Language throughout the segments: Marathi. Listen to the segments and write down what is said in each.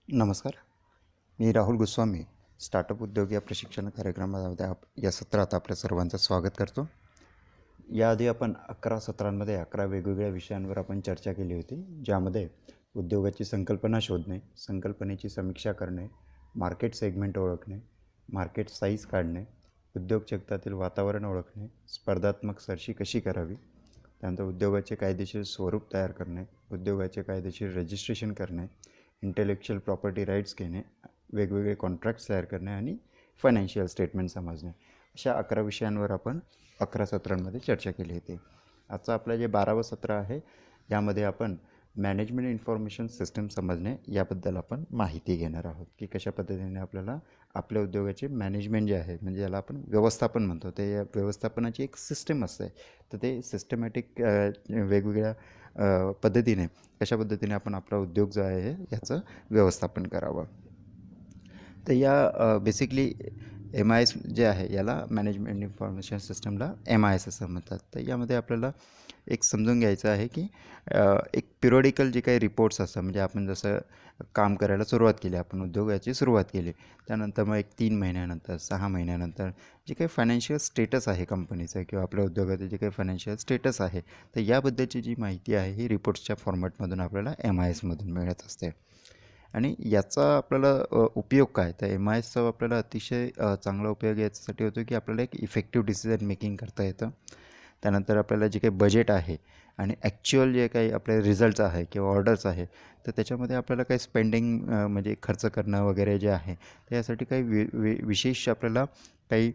नमस्कार. मी राहुल गोस्वामी स्टार्टअप उद्योग या प्रशिक्षण कार्यक्रमामध्ये या सत्रात आपल्या सर्वांचं स्वागत करतो. याआधी आपण 11 सत्रांमध्ये 11 वेगवेगळ्या विषयांवर आपण चर्चा केली होती, ज्यामध्ये उद्योगाची संकल्पना शोधणे, संकल्पनेची समीक्षा करणे, मार्केट सेगमेंट ओळखणे, मार्केट साईज काढणे, उद्योग जगतातील वातावरण ओळखणे, स्पर्धात्मक सरशी कशी करावी, त्यानंतर उद्योगाचे कायदेशीर स्वरूप तयार करणे, उद्योगाचे कायदेशीर रजिस्ट्रेशन करणे, इंटेलेक्च्युअल प्रॉपर्टी राईट्स घेणे, वेगवेगळे कॉन्ट्रॅक्ट्स तयार करणे आणि फायनान्शियल स्टेटमेंट समजणे, अशा 11 विषयांवर आपण 11 सत्रांमध्ये चर्चा केली होती. आजचं आपलं जे 12वं सत्र आहे, यामध्ये आपण मॅनेजमेंट इन्फॉर्मेशन सिस्टम समजणे याबद्दल आपण माहिती घेणार आहोत, की कशा पद्धतीने आपल्याला आपल्या उद्योगाचे मॅनेजमेंट जे आहे, म्हणजे याला आपण व्यवस्थापन म्हणतो, ते या व्यवस्थापनाची एक सिस्टम असते. तर ते सिस्टमॅटिक वेगवेगळ्या पद्धतीने कशा पद्धतीने आपण आपला उद्योग जो आहे याचं व्यवस्थापन करावं. तर या बेसिकली MIS जे आहे याला मॅनेजमेंट इन्फॉर्मेशन सिस्टमला MIS असं म्हणतात. तर यामध्ये आपल्याला एक समजून घ्यायचं आहे की एक पिरियॉडिकल जे काही रिपोर्ट्स असतात, म्हणजे आपण जसं काम करायला सुरुवात केली, आपण उद्योगाची सुरुवात केली, त्यानंतर मग एक 3 महिन्यानंतर 6 महिन्यानंतर जे काही फायनान्शियल स्टेटस आहे कंपनीचं किंवा आपल्या उद्योगाचं जे काही फायनान्शियल स्टेटस आहे, तर याबद्दलची जी माहिती आहे ही रिपोर्ट्सच्या फॉर्मॅटमधून आपल्याला MISमधून मिळत असते. आणि याचा आपल्याला उपयोग काय, तर MISचा आपल्याला अतिशय चांगला उपयोग याच्यासाठी होतो की आपल्याला एक इफेक्टिव्ह डिसिजन मेकिंग करता येतं. त्यानंतर आपल्याला जे काही बजेट आहे आणि ॲक्च्युअल जे काही आपले रिझल्ट्स आहे किंवा ऑर्डर्स आहे, तर त्याच्यामध्ये आपल्याला काही स्पेंडिंग म्हणजे खर्च करणं वगैरे जे आहे, तर यासाठी काही विशेष आपल्याला काही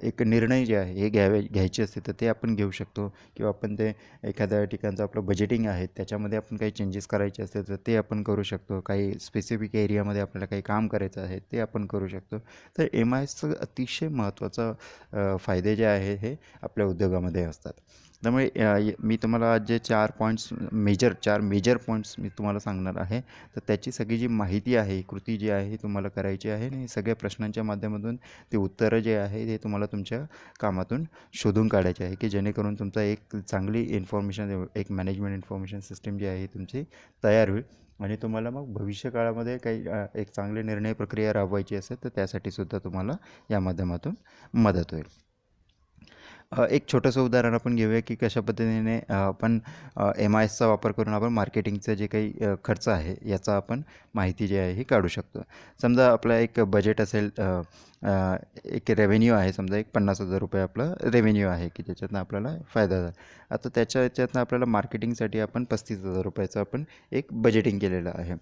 एक निर्णय जे आहे हे घ्यायचे असते, तर ते आपण घेऊ शकतो. किंवा आपण ते एखाद्या ठिकाणचं आपलं बजेटिंग आहे त्याच्यामध्ये आपण काही चेंजेस करायचे असतील तर ते आपण करू शकतो. काही स्पेसिफिक एरियामध्ये आपल्याला काही काम करायचं आहे ते आपण करू शकतो. तर MISचं अतिशय महत्त्वाचं फायदे जे आहे हे आपल्या उद्योगामध्ये असतात. त्यामुळे मी तुम्हाला आज जे 4 मेजर पॉईंट्स मी तुम्हाला सांगणार आहे, तर त्याची सगळी जी माहिती आहे, कृती जी आहे ही तुम्हाला करायची आहे आणि सगळ्या प्रश्नांच्या माध्यमातून ते उत्तरं जे आहे ते तुम्हाला तुमच्या कामातून शोधून काढायचे आहे, की जेणेकरून तुमचा एक चांगली इन्फॉर्मेशन, एक मॅनेजमेंट इन्फॉर्मेशन सिस्टम जी आहे तुमची तयार होईल. आणि तुम्हाला मग भविष्यकाळामध्ये काही एक चांगले निर्णय प्रक्रिया राबवायची असेल तर त्यासाठी सुद्धा तुम्हाला या माध्यमातून मदत होईल. एक छोटंसं उदाहरण आपण घेऊया की कशा पद्धतीने आपण MISचा वापर करून आपण मार्केटिंगचं जे काही खर्च आहे याचा आपण माहिती जी आहे ही काढू शकतो. समजा आपला एक बजेट असेल, एक रेव्हेन्यू आहे, समजा एक 50,000 रुपये आपलं रेव्हेन्यू आहे की ज्याच्यातनं आपल्याला फायदा झाला. आता याच्यातनं आपल्याला मार्केटिंगसाठी आपण 35,000 रुपयाचं आपण एक बजेटिंग केलेलं आहे.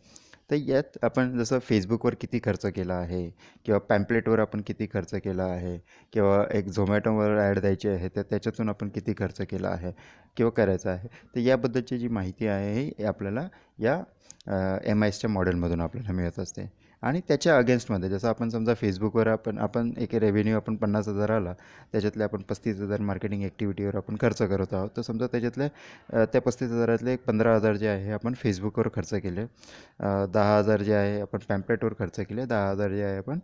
तर यात आपण जसं फेसबुकवर किती खर्च केला आहे किंवा पॅम्पलेटवर आपण किती खर्च केला आहे किंवा एक झोमॅटोवर ॲड द्यायची आहे तर त्याच्यातून आपण किती खर्च केला आहे किंवा करायचा आहे, तर याबद्दलची जी माहिती आहे ही आपल्याला या MISच्या मॉडेलमधून आपल्याला मिळत असते. आणि त्याच्या अगेन्स्टमध्ये जसं आपण समजा फेसबुकवर आपण एक रेव्हेन्यू आपण 50,000 आला, त्याच्यातले आपण 35,000 मार्केटिंग ॲक्टिव्हिटीवर आपण खर्च करत आहोत, तर समजा त्याच्यातले त्या 35,000तले एक 15,000 जे आहे आपण फेसबुकवर खर्च केले, 10,000 जे आहे आपण पॅम्पलेटवर खर्च केले, 10,000 जे आहे आपण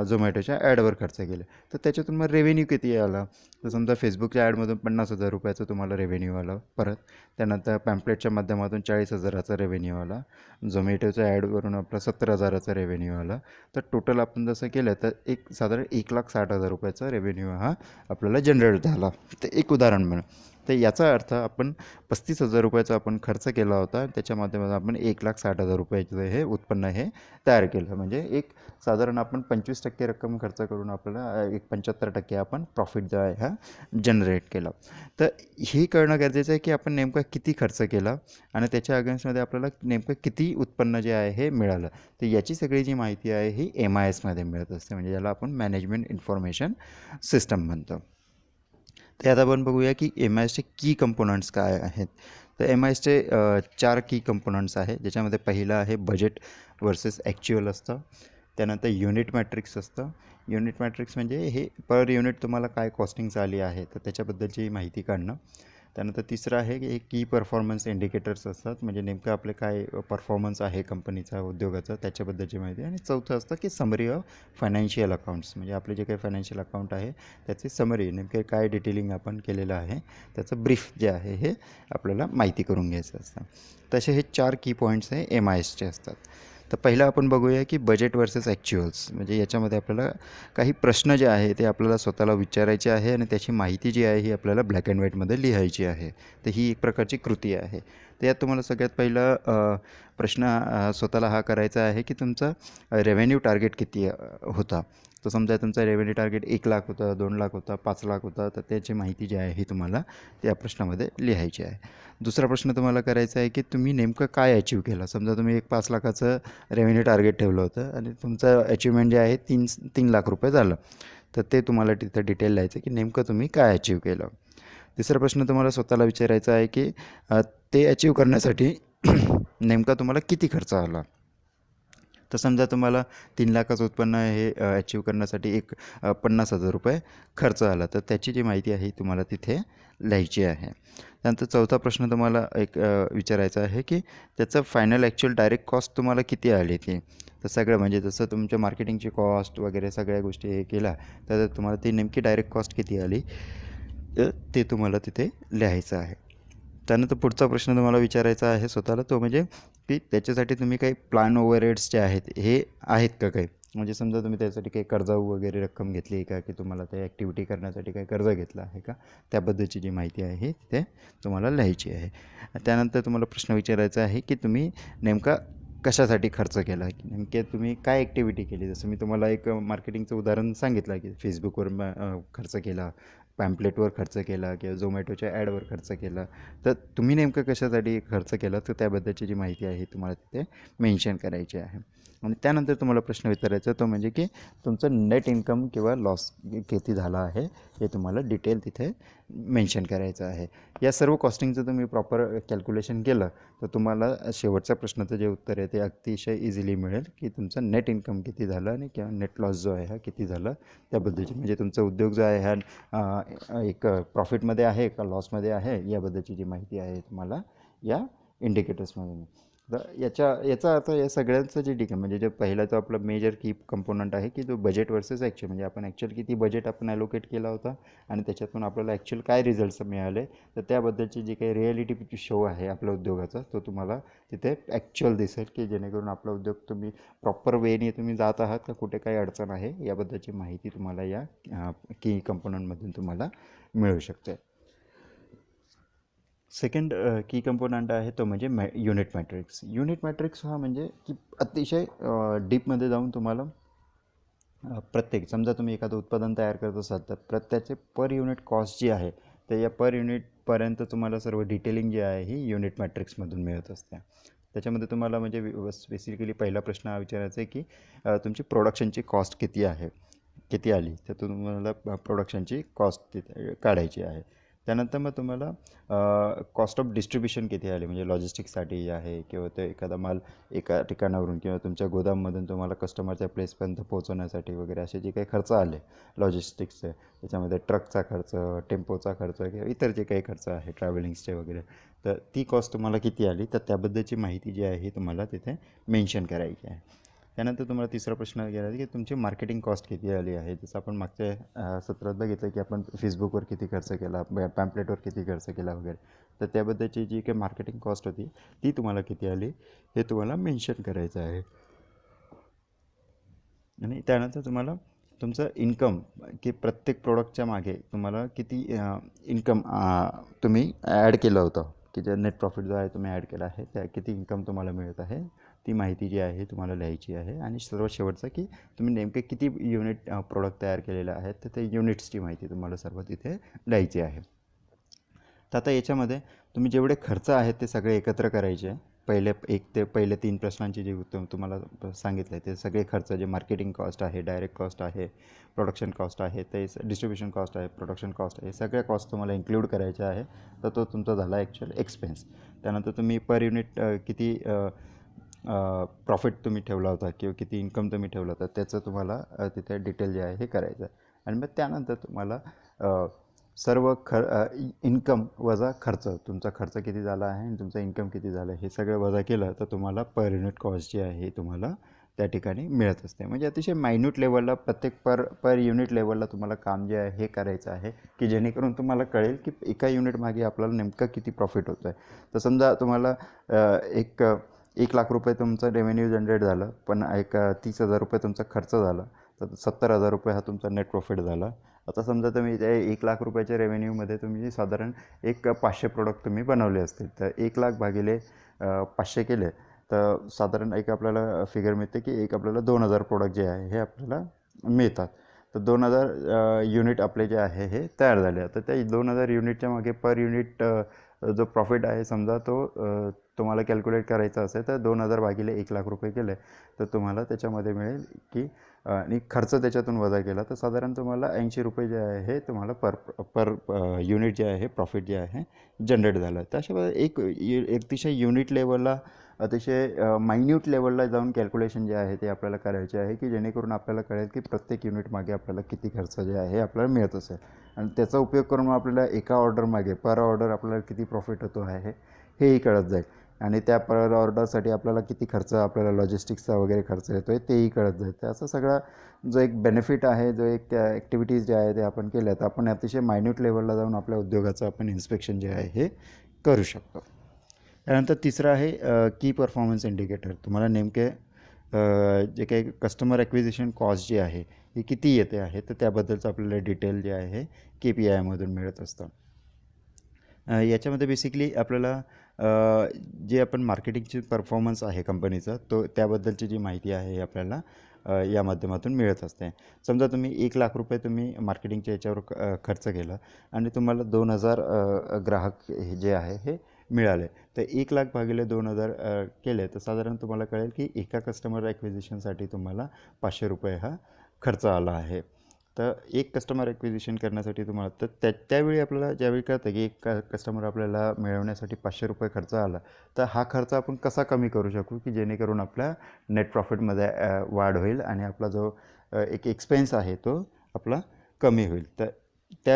झोमॅटोच्या ॲडवर खर्च केले. तर त्याच्यातून मग रेव्हेन्यू किती आला, तर समजा फेसबुकच्या ॲडमधून 50,000 रुपयाचं तुम्हाला रेव्हेन्यू आला परत. त्यानंतर पॅम्पलेटच्या माध्यमातून 40,000चा रेव्हेन्यू आला. झोमॅटोच्या ॲडवरून आपला 70,000चा रेव्हेन्यू आला. तर टोटल आपण जसं केलं तर एक साधारण 1,60,000 रुपयाचा रेव्हेन्यू हा आपल्याला जनरेट झाला. ते एक उदाहरण म्हणून. तर याचा अर्थ आपण 35,000 रुपयाचा आपण खर्च केला होता, त्याच्या माध्यमातून आपण 1,60,000 रुपयाचं हे उत्पन्न हे तयार केलं. म्हणजे एक साधारण आपण 25% रक्कम खर्च करून आपल्याला एक 75% आपण प्रॉफिट जो आहे हा जनरेट केला. तर हे कळणं गरजेचं आहे की आपण नेमका किती खर्च केला आणि त्याच्या अगेन्स्टमध्ये आपल्याला नेमकं किती उत्पन्न जे आहे हे मिळालं. तर याची सगळी जी माहिती आहे ही MISमध्ये मिळत असते, म्हणजे याला आपण मॅनेजमेंट इन्फॉर्मेशन सिस्टम म्हणतो. तर आता आपण बघूया की MISचे की कंपोनंट्स काय आहेत. तर MISचे 4 की कंपोनंट्स आहे, ज्याच्यामध्ये पहिलं आहे बजेट वर्सेस ॲक्च्युअल असतं. त्यानंतर युनिट मॅट्रिक्स असतं. युनिट मॅट्रिक्स म्हणजे हे पर युनिट तुम्हाला काय कॉस्टिंग्स आली आहे तर त्याच्याबद्दलची माहिती काढणं. त्यानंतर तिसरं आहे की की परफॉर्मन्स इंडिकेटर्स असतात, म्हणजे नेमकं आपले काय परफॉर्मन्स आहे कंपनीचा, उद्योगाचा, त्याच्याबद्दलची माहिती. आणि चौथं असतं की समरी ऑफ फायनान्शियल अकाउंट्स, म्हणजे आपले जे काही फायनान्शियल अकाउंट आहे त्याची समरी, नेमके काय डिटेलिंग आपण केलेलं आहे त्याचं ब्रीफ जे आहे हे आपल्याला माहिती करून घ्यायचं असतं. तसे हे 4 की पॉईंट्स हे MISचे असतात. तर पहिलं आपण बघूया की बजेट वर्सेस ॲक्च्युअल्स. म्हणजे याच्यामध्ये आपल्याला काही प्रश्न जे आहे ते आपल्याला स्वतःला विचारायचे आहे आणि त्याची माहिती जी आहे ही आपल्याला ब्लॅक अँड व्हाईटमध्ये लिहायची आहे. तर ही एक प्रकारची कृती आहे. तर यात तुम्हाला सगळ्यात पहिलं प्रश्न स्वतःला हा करायचा आहे की तुमचा रेव्हेन्यू टार्गेट किती होता. तर समजा तुमचा रेव्हेन्यू टार्गेट 1 लाख होता, 2 लाख होता, 5 लाख होता, तर त्याची माहिती जी आहे ही तुम्हाला त्या प्रश्नामध्ये लिहायची आहे. दुसरा प्रश्न तुम्हाला करायचा आहे की तुम्ही नेमकं काय अचीव केलं. समजा तुम्ही एक 5 लाखाचं रेव्हेन्यू टार्गेट ठेवलं होतं आणि तुमचं अचिव्हमेंट जे आहे 3 लाख रुपये झालं. तर ते तुम्हाला तिथं डिटेल लिहायचं की नेमकं तुम्ही काय अचीव केलं. तिसरा प्रश्न तुम्हाला स्वतःला विचारायचा आहे की ते अचीव करण्यासाठी नेमका तुम्हाला किती खर्च आला. तर समजा तुम्हाला 3 लाखाचं उत्पन्न हे अचीव करण्यासाठी 50,000 रुपये खर्च आला, तर त्याची जी माहिती आहे तुम्हाला तिथे लिहायची आहे. त्यानंतर चौथा प्रश्न तुम्हाला विचारायचा आहे की त्याचं फायनल ॲक्च्युअल डायरेक्ट कॉस्ट तुम्हाला किती आली ती. तर सगळं म्हणजे जसं तुमच्या मार्केटिंगची कॉस्ट वगैरे सगळ्या गोष्टी हे केला तर तुम्हाला ती नेमकी डायरेक्ट कॉस्ट किती आली ते तुम्हाला तिथे लिहायचं आहे. त्यानंतर पुढचा प्रश्न तुम्हाला विचारायचा आहे स्वतःला तो म्हणजे की त्याच्यासाठी तुम्ही काही प्लॅन ओव्हरहेड्स जे आहेत हे आहेत का काही. म्हणजे समजा तुम्ही त्यासाठी काही कर्जाऊ वगैरे रक्कम घेतली आहे का, की तुम्हाला त्या ॲक्टिव्हिटी करण्यासाठी काही कर्ज घेतलं आहे का, त्याबद्दलची जी माहिती आहे तिथे तुम्हाला लिहायची आहे. त्यानंतर तुम्हाला प्रश्न विचारायचा आहे की तुम्ही नेमका कशासाठी खर्च केला, की नेमके तुम्ही काय ॲक्टिव्हिटी केली. जसं मी तुम्हाला एक मार्केटिंगचं उदाहरण सांगितलं की फेसबुकवर खर्च केला, पॅम्पलेटवर खर्च केला किंवा झोमॅटोच्या ॲडवर खर्च केला. तर तुम्ही नेमकं कशासाठी खर्च केला तर त्याबद्दलची जी माहिती आहे तुम्हाला तिथे मेन्शन करायची आहे. आणि त्यानंतर तुम्हाला प्रश्न विचारायचा तो म्हणजे की तुमचं नेट इन्कम किंवा लॉस किती झाला आहे हे तुम्हाला डिटेल तिथे मेन्शन करायचं आहे. या सर्व कॉस्टिंगचं तुम्ही प्रॉपर कॅल्क्युलेशन केलं तर तुम्हाला शेवटच्या प्रश्नाचं जे उत्तर आहे ते अतिशय इझिली मिळेल की तुमचं नेट इन्कम किती झालं आणि किंवा नेट लॉस जो आहे हा किती झाला त्याबद्दलची. म्हणजे तुमचा उद्योग जो आहे हा एक प्रॉफिटमध्ये आहे का लॉसमध्ये आहे याबद्दलची जी माहिती आहे तुम्हाला या इंडिकेटर्समधून. तर याचा अर्थ या सगळ्यांचं जे ठीक आहे म्हणजे जे पहिला जो आपला मेजर की कंपोनंट आहे की जो बजेट वर्सेस ॲक्च्युअल. म्हणजे आपण ॲक्च्युअल किती बजेट आपण ॲलोकेट केला होता आणि त्याच्यातून आपल्याला ॲक्च्युअल काय रिझल्ट्स मिळाले. तर त्याबद्दलची जी काही रिॲलिटी शो आहे आपल्या उद्योगाचा तो तुम्हाला तिथे ॲक्च्युअल दिसेल की जेणेकरून आपला उद्योग तुम्ही प्रॉपर वेने तुम्ही जात आहात का कुठे काही अडचण आहे याबद्दलची माहिती तुम्हाला या की कंपोनंटमधून तुम्हाला मिळू शकते. सेकंड की कंपोनंट आहे तो म्हणजे युनिट मॅट्रिक्स. युनिट मॅट्रिक्स हा म्हणजे की अतिशय डीपमध्ये जाऊन तुम्हाला प्रत्येक समजा तुम्ही एखादं उत्पादन तयार करत असाल तर प्रत्येकाचे पर युनिट कॉस्ट जी आहे तर या पर युनिटपर्यंत तुम्हाला सर्व डिटेलिंग जी आहे ही युनिट मॅट्रिक्समधून मिळत असते. त्याच्यामध्ये तुम्हाला म्हणजे बेसिकली पहिला प्रश्न हा विचारायचा आहे की तुमची प्रोडक्शनची कॉस्ट किती आहे, किती आली. तर तुम्हाला प्रोडक्शनची कॉस्ट तिथे काढायची आहे. त्यानंतर मग तुम्हाला कॉस्ट ऑफ डिस्ट्रीब्युशन किती आली म्हणजे लॉजिस्टिक्ससाठी आहे किंवा ते एखादा माल एका ठिकाणावरून किंवा तुमच्या गोदाममधून तुम्हाला कस्टमरच्या प्लेसपर्यंत पोहोचवण्यासाठी वगैरे असे जे काही खर्च आले लॉजिस्टिक्सचे त्याच्यामध्ये ट्रकचा खर्च, टेम्पोचा खर्च किंवा इतर जे काही खर्च आहे ट्रॅव्हलिंग्सचे वगैरे तर ती कॉस्ट तुम्हाला किती आली तर त्याबद्दलची माहिती जी आहे ही तुम्हाला तिथे मेन्शन करायची आहे. त्यानंतर तुम्हाला तिसरा प्रश्न विचारायचा की तुमची मार्केटिंग कॉस्ट किती आली आहे. जसं आपण मागच्या सत्रात बघितलं की आपण फेसबुकवर किती खर्च केला, पॅम्पलेटवर किती खर्च केला वगैरे. तर त्याबद्दलची जी काही मार्केटिंग कॉस्ट होती ती तुम्हाला किती आली हे तुम्हाला मेन्शन करायचं आहे. आणि त्यानंतर तुम्हाला तुमचं इन्कम की प्रत्येक प्रोडक्टच्या मागे तुम्हाला किती इन्कम तुम्ही ॲड केलं होतं की जे नेट प्रॉफिट जो आहे तुम्ही ॲड केला आहे त्या किती इन्कम तुम्हाला मिळत आहे ती माहिती जी आहे तुम्हाला लिहायची आहे. आणि सर्वात शेवटचं की तुम्ही नेमके किती युनिट प्रोडक्ट तयार केलेले आहेत तर ते युनिट्सची माहिती तुम्हाला सर्व तिथे लिहायची आहे. तर आता याच्यामध्ये तुम्ही जेवढे खर्च आहेत ते सगळे एकत्र करायचे. पहिले 3 प्रश्नांची जी उत्तर तुम्हाला सांगितलं आहे ते सगळे खर्च जे मार्केटिंग कॉस्ट आहे, डायरेक्ट कॉस्ट आहे, प्रोडक्शन कॉस्ट आहे, ते डिस्ट्रीब्युशन कॉस्ट आहे, प्रोडक्शन कॉस्ट आहे, सगळ्या कॉस्ट तुम्हाला इन्क्लूड करायच्या आहे. तर तो तुमचा झाला ॲक्च्युअल एक्सपेन्स. त्यानंतर तुम्ही पर युनिट किती प्रॉफिट तुम्ही ठेवला होता किंवा किती इन्कम तुम्ही ठेवला होता त्याचं तुम्हाला तिथे डिटेल जे आहे हे करायचं आहे. आणि मग त्यानंतर तुम्हाला सर्व इन्कम वजा खर्च तुमचा खर्च किती झाला आहे आणि तुमचा इन्कम किती झालं आहे हे सगळं वजा केलं तर तुम्हाला पर युनिट कॉस्ट जी आहे तुम्हाला त्या ठिकाणी मिळत असते. म्हणजे अतिशय मायन्यूट लेवलला प्रत्येक पर युनिट लेवलला तुम्हाला काम जे आहे हे करायचं आहे की जेणेकरून तुम्हाला कळेल की एका युनिट मागे आपल्याला नेमकं किती प्रॉफिट होतं आहे. तर समजा तुम्हाला एक ₹1,00,000 तुमचं रेव्हेन्यू जनरेट झालं, पण एक ₹30,000 तुमचा खर्च झाला, तर ₹70,000 हा तुमचा नेट प्रॉफिट झाला. आता समजा तुम्ही त्या ₹1,00,000च्या रेव्हेन्यूमध्ये तुम्ही साधारण एक 500 प्रोडक्ट तुम्ही बनवले असतील, तर 1,00,000 भागिले 500 केले तर साधारण एक आपल्याला फिगर मिळते की एक आपल्याला 2,000 प्रोडक्ट जे आहे हे आपल्याला मिळतात. तर 2,000 युनिट आपले जे आहे हे तयार झाले. तर त्या 2,000 युनिटच्या मागे पर युनिट जो प्रॉफिट आहे समजा तो तुम्हाला कॅल्क्युलेट करायचा असेल तर 2,000 भागिले ₹1,00,000 केले तर तुम्हाला त्याच्यामध्ये मिळेल की आणि खर्च त्याच्यातून वजा केला तर साधारण तुम्हाला ₹80 जे आहे हे तुम्हाला पर पर युनिट जे आहे प्रॉफिट जे आहे जनरेट झालं. तर अशा एक अतिशय युनिट लेवलला अतिशय मायन्यूट लेवलला जाऊन कॅल्क्युलेशन जे आहे ते आपल्याला करायचे आहे की जेणेकरून आपल्याला कळेल की प्रत्येक युनिट मागे आपल्याला किती खर्च जे आहे आपल्याला मिळत असेल आणि त्याचा उपयोग करून आपल्याला एका ऑर्डर मागे पर ऑर्डर आपल्याला किती प्रॉफिट होतो आहे हेही कळत जाईल आणि त्या पर ऑर्डरसाठी आपल्याला किती खर्च आपल्याला लॉजिस्टिक्सचा वगैरे खर्च येतो आहे तेही कळत जाईल. तर असं सगळा जो एक बेनिफिट आहे जो एक ॲक्टिव्हिटीज जे आहे ते आपण केल्या तर आपण अतिशय मायन्यूट लेवलला जाऊन आपल्या उद्योगाचं आपण इन्स्पेक्शन जे आहे हे करू शकतो. त्यानंतर तिसरं आहे की परफॉर्मन्स इंडिकेटर. तुम्हाला नेमके जे काही कस्टमर ॲक्विजिशन कॉस्ट जी आहे ही किती येते आहे तर त्याबद्दलचं आपल्याला डिटेल जे आहे KPIमधून मिळत असतं. याच्यामध्ये बेसिकली आपल्याला जे आपण मार्केटिंगची परफॉर्मन्स आहे कंपनीचा तो त्याबद्दलची जी माहिती आहे हे आपल्याला या माध्यमातून मिळत असते. समजा तुम्ही ₹1,00,000 तुम्ही मार्केटिंगच्या याच्यावर खर्च केला आणि तुम्हाला 2,000 ग्राहक हे जे आहे हे मिळाले तर 1,00,000 भागिले 2,000 केले तर साधारण तुम्हाला कळेल की एका कस्टमर ॲक्विजिशनसाठी तुम्हाला ₹500 हा खर्च आला आहे. तर एक कस्टमर ॲक्विजिशन करण्यासाठी तुम्हाला तर त्यावेळी आपल्याला ज्यावेळी कळतं की एक कस्टमर आपल्याला मिळवण्यासाठी ₹500 खर्च आला तर हा खर्च आपण कसा कमी करू शकू की जेणेकरून आपल्या नेट प्रॉफिटमध्ये वाढ होईल आणि आपला जो एक एक्सपेन्स आहे तो आपला कमी होईल. तर त्या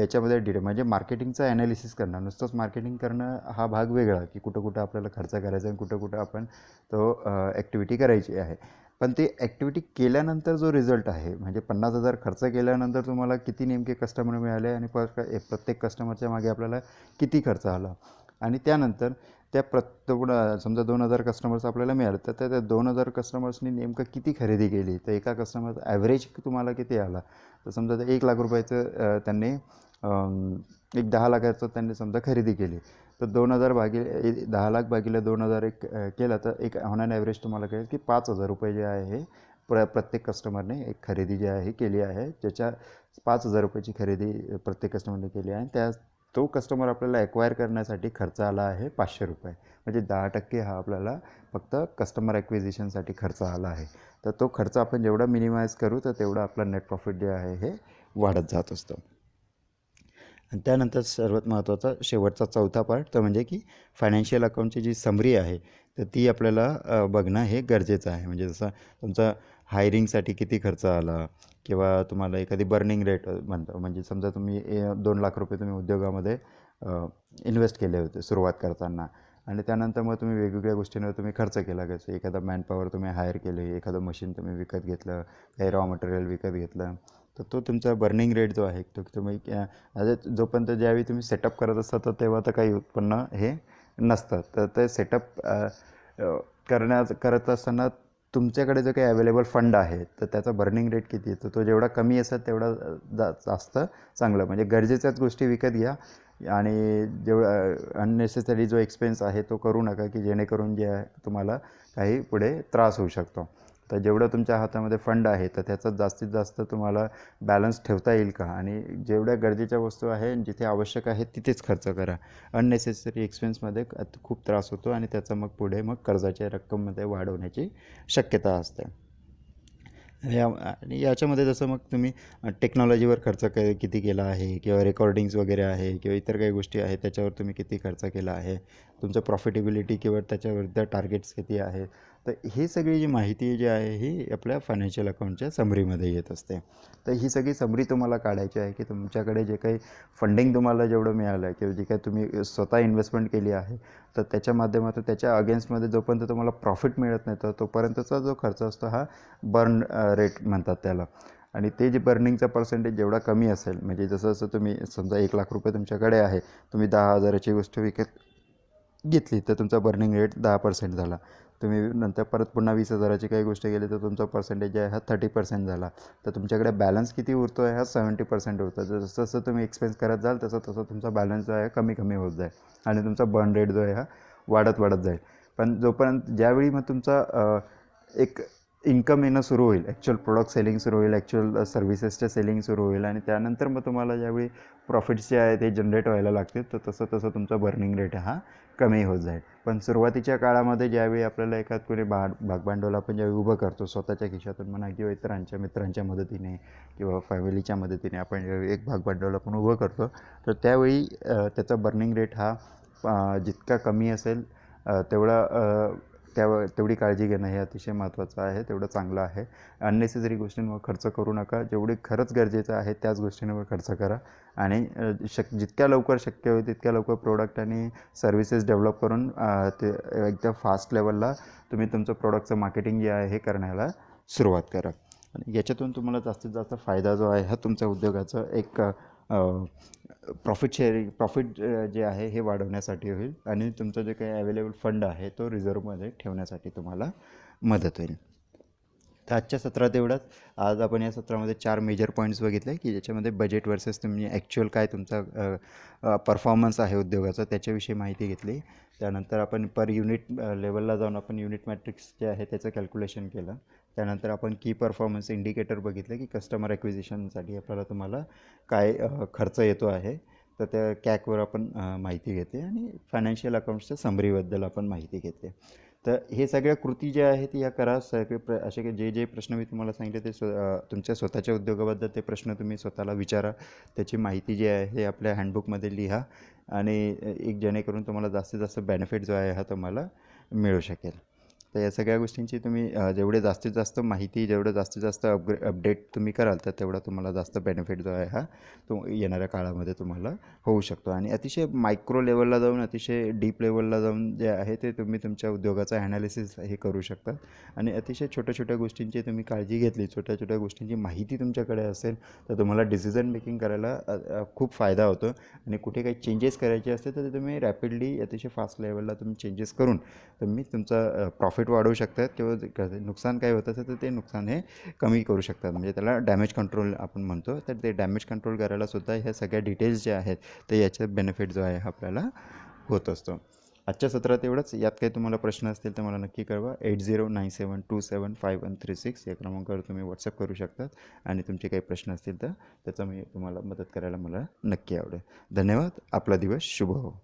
याच्यामध्ये डिटेल म्हणजे मार्केटिंगचं ॲनालिसिस करणं नुसतंच मार्केटिंग करणं हा भाग वेगळा की कुठं कुठं आपल्याला खर्च करायचा आणि कुठं कुठं आपण तो ॲक्टिव्हिटी करायची आहे. पण ती ॲक्टिव्हिटी केल्यानंतर जो रिझल्ट आहे म्हणजे 50,000 खर्च केल्यानंतर तुम्हाला किती नेमके कस्टमर मिळाले आणि प्रत्येक कस्टमरच्या मागे आपल्याला किती खर्च आला आणि त्यानंतर त्या समजा 2,000 कस्टमर्स आपल्याला मिळाले तर त्या 2,000 कस्टमर्सनी नेमकं किती खरेदी केली तर एका कस्टमर ॲव्हरेज तुम्हाला किती आला तर समजा ते ₹1,00,000 त्यांनी एक 10,00,000चं त्यांनी समजा खरेदी केली तर 2,000 भागिले 10,00,000 भागिले 2,000 एक केलं तर एक ऑन ॲन ॲव्हरेज तुम्हाला कळेल की ₹5,000 जे आहे हे प्रत्येक कस्टमरने एक खरेदी जी आहे केली आहे ज्याच्या ₹5,000ची खरेदी प्रत्येक कस्टमरने केली आहे आणि तो कस्टमर आपल्याला ॲक्वायर करण्यासाठी खर्च आला आहे ₹500 म्हणजे 10% हा आपल्याला फक्त कस्टमर ॲक्विजिशनसाठी खर्च आला आहे. तर तो खर्च आपण जेवढा मिनिमाइज करू तर तेवढा आपला नेट प्रॉफिट जे आहे हे वाढत जात असतं. आणि त्यानंतर सर्वात महत्त्वाचा शेवटचा चौथा पार्ट तर म्हणजे की फायनान्शियल अकाउंटची जी समरी आहे तर ती आपल्याला बघणं हे गरजेचं आहे. म्हणजे जसं तुमचा हायरिंगसाठी किती खर्च आला किंवा तुम्हाला एखादी बर्निंग रेट म्हणतो म्हणजे समजा तुम्ही ₹2,00,000 तुम्ही उद्योगामध्ये इन्व्हेस्ट केले होते सुरुवात करताना आणि त्यानंतर मग तुम्ही वेगवेगळ्या गोष्टींवर तुम्ही खर्च केला कसं एखादा मॅनपॉवर तुम्ही हायर केले एखादं मशीन तुम्ही विकत घेतलं काही रॉ मटेरियल विकत घेतलं तर तो तुमचा बर्निंग रेट जो आहे तो तुम्ही जोपर्यंत ज्यावेळी तुम्ही सेटअप करत असता तर तेव्हा तर काही उत्पन्न हे नसतं तर ते सेटअप करत असताना तुमच्याकडे जो काही अवेलेबल फंड आहे तर त्याचा बर्निंग रेट किती आहे तर तो जेवढा कमी असेल तेवढा जास्त चांगलं म्हणजे गरजेच्याच गोष्टी विकत घ्या आणि जेवढा अननेसेसरी जो एक्सपेन्स आहे तो करू नका की जेणेकरून जे आहे तुम्हाला काही पुढे त्रास होऊ शकतो. तर जेवढं तुमच्या हातामध्ये फंड आहे तर त्याचा जास्तीत जास्त तुम्हाला बॅलन्स ठेवता येईल का आणि जेवढ्या गरजेच्या वस्तू आहे जिथे आवश्यक आहे तिथेच खर्च करा. अननेसेसरी एक्सपेन्समध्ये खूप त्रास होतो आणि त्याचा मग पुढे मग कर्जाच्या रक्कममध्ये वाढ होण्याची शक्यता असते. आणि याच्यामध्ये जसं मग तुम्ही टेक्नॉलॉजीवर खर्च किती केला आहे किंवा रेकॉर्डिंग्स वगैरे आहे किंवा इतर काही गोष्टी आहेत त्याच्यावर तुम्ही किती खर्च केला आहे तुमचं प्रॉफिटेबिलिटी किंवा त्याच्यावर टार्गेट्स किती आहे तर ही सगळी जी माहिती जी आहे ही आपल्या फायनान्शियल अकाउंटच्या समरीमध्ये येत असते. तर ही सगळी समरी तुम्हाला काढायची आहे की तुमच्याकडे जे काही फंडिंग तुम्हाला जेवढं मिळालं आहे किंवा जे काही तुम्ही स्वतः इन्व्हेस्टमेंट केली आहे तर त्याच्या माध्यमातून त्याच्या अगेन्स्टमध्ये जोपर्यंत तुम्हाला प्रॉफिट मिळत नाही तर तोपर्यंतचा जो खर्च असतो हा बर्न रेट म्हणतात त्याला आणि ते जे बर्निंगचा पर्सेंटेज जेवढा कमी असेल म्हणजे जसं तुम्ही समजा ₹1,00,000 तुमच्याकडे आहे तुम्ही 10,000ची गोष्ट घेतली तर तुमचा बर्निंग रेट 10% झाला. तुम्ही नंतर परत पुन्हा 20,000ची काही गोष्ट केली तर तुमचा पर्सेंटेज जे आहे हा 30% झाला. तर तुमच्याकडे बॅलन्स किती उरतो आहे हा 70% उरतो. जसं जसं तुम्ही एक्सपेन्स करत जाल तसं तसं तुमचा बॅलन्स जो आहे कमी कमी होत जाईल आणि तुमचा बर्न रेट जो आहे हा वाढत वाढत जाईल. पण जोपर्यंत ज्यावेळी मग तुमचा एक इन्कम येणं सुरू होईल, ॲक्च्युअल प्रोडक्ट सेलिंग सुरू होईल, ॲक्च्युअल सर्व्हिसेसचं सेलिंग सुरू होईल आणि त्यानंतर मग तुम्हाला ज्यावेळी प्रॉफिट्स जे आहे ते जनरेट व्हायला लागतील तर तसं तसं तुमचा बर्निंग रेट हा कमी होत जाईल. पण सुरुवातीच्या काळामध्ये ज्यावेळी आपल्याला एखाद कोणी भागभांडवल आपण ज्यावेळी उभं करतो स्वतःच्या खिशातून म्हणा किंवा इतरांच्या मित्रांच्या मदतीने किंवा फॅमिलीच्या मदतीने आपण ज्यावेळी एक भागभांडवल आपण उभं करतो तर त्यावेळी त्याचा बर्निंग रेट हा जितका कमी असेल तेवढी काळजी घेणं हे अतिशय महत्त्वाचं आहे, तेवढं चांगलं आहे. अननेसेसरी गोष्टींवर खर्च करू नका. जेवढे खरंच गरजेचं आहे त्याच गोष्टींवर खर्च करा आणि जितक्या लवकर शक्य होईल तितक्या लवकर प्रोडक्ट आणि सर्व्हिसेस डेव्हलप करून ते एकदम फास्ट लेवलला तुम्ही तुमचं प्रोडक्टचं मार्केटिंग जे आहे हे करण्याला सुरुवात करा. आणि याच्यातून तुम्हाला जास्तीत जास्त फायदा जो आहे हा तुमच्या उद्योगाचं एक प्रॉफिट जे आहे हे वाढवण्यासाठी होईल आणि तुमचं जे काही अवेलेबल फंड आहे तो रिझर्वमध्ये ठेवण्यासाठी तुम्हाला मदत होईल. तर आजच्या सत्रात एवढंच. आज आपण या सत्रामध्ये 4 मेजर पॉईंट्स बघितले की ज्याच्यामध्ये बजेट वर्सेस तुम्ही ॲक्च्युअल काय तुमचा परफॉर्मन्स आहे उद्योगाचा त्याच्याविषयी माहिती घेतली. त्यानंतर आपण पर युनिट लेवलला जाऊन आपण युनिट मॅट्रिक्स जे आहे त्याचं कॅल्क्युलेशन केलं. त्यानंतर आपण की परफॉर्मन्स इंडिकेटर बघितलं की कस्टमर ॲक्विजिशनसाठी तुम्हाला काय खर्च येतो आहे. तर त्या कॅकवर आपण माहिती घेतली आणि फायनान्शियल अकाउंट्सच्या समरीबद्दल आपण माहिती घेतली. तर हे सगळ्या कृती ज्या आहेत या करा. सगळे असे जे जे प्रश्न मी तुम्हाला सांगितले ते तुमच्या स्वतःच्या उद्योगाबद्दल ते प्रश्न तुम्ही स्वतःला विचारा. त्याची माहिती जी आहे हे आपल्या हँडबुकमध्ये लिहा आणि एक जेणेकरून तुम्हाला जास्तीत जास्त बेनिफिट जो आहे हा तुम्हाला मिळू शकेल. तर या सगळ्या गोष्टींची तुम्ही जेवढे जास्तीत जास्त माहिती जेवढं जास्तीत जास्त अपडेट तुम्ही कराल तर तेवढा तुम्हाला जास्त बेनिफिट जो आहे हा तो येणाऱ्या काळामध्ये तुम्हाला होऊ शकतो. आणि अतिशय मायक्रो लेवलला जाऊन अतिशय डीप लेवलला जाऊन जे आहे ते तुम्ही तुमच्या उद्योगाचं ॲनालिसिस हे करू शकता. आणि अतिशय छोट्या छोट्या गोष्टींची तुम्ही काळजी घेतली, छोट्या छोट्या गोष्टींची माहिती तुमच्याकडे असेल तर तुम्हाला डिसिजन मेकिंग करायला खूप फायदा होतो. आणि कुठे काही चेंजेस करायचे असतील तर तुम्ही रॅपिडली अतिशय फास्ट लेवलला तुम्ही चेंजेस करून तुम्ही तुमचा प्रॉफिट वाढवू शकतात किंवा नुकसान काय होत असेल तर ते नुकसान हे कमी करू शकतात. म्हणजे त्याला डॅमेज कंट्रोल आपण म्हणतो. तर ते डॅमेज कंट्रोल करायलासुद्धा ह्या सगळ्या डिटेल्स ज्या आहेत ते याचा बेनिफिट जो आहे आपल्याला होत असतो. आजच्या सत्रात एवढंच. यात काही तुम्हाला प्रश्न असतील तर मला नक्की कळवा. 8097275136 या क्रमांकावर तुम्ही व्हॉट्सअप करू शकतात आणि तुमचे काही प्रश्न असतील तर त्याचा मी तुम्हाला मदत करायला मला नक्की आवडेल. धन्यवाद. आपला दिवस शुभ हो.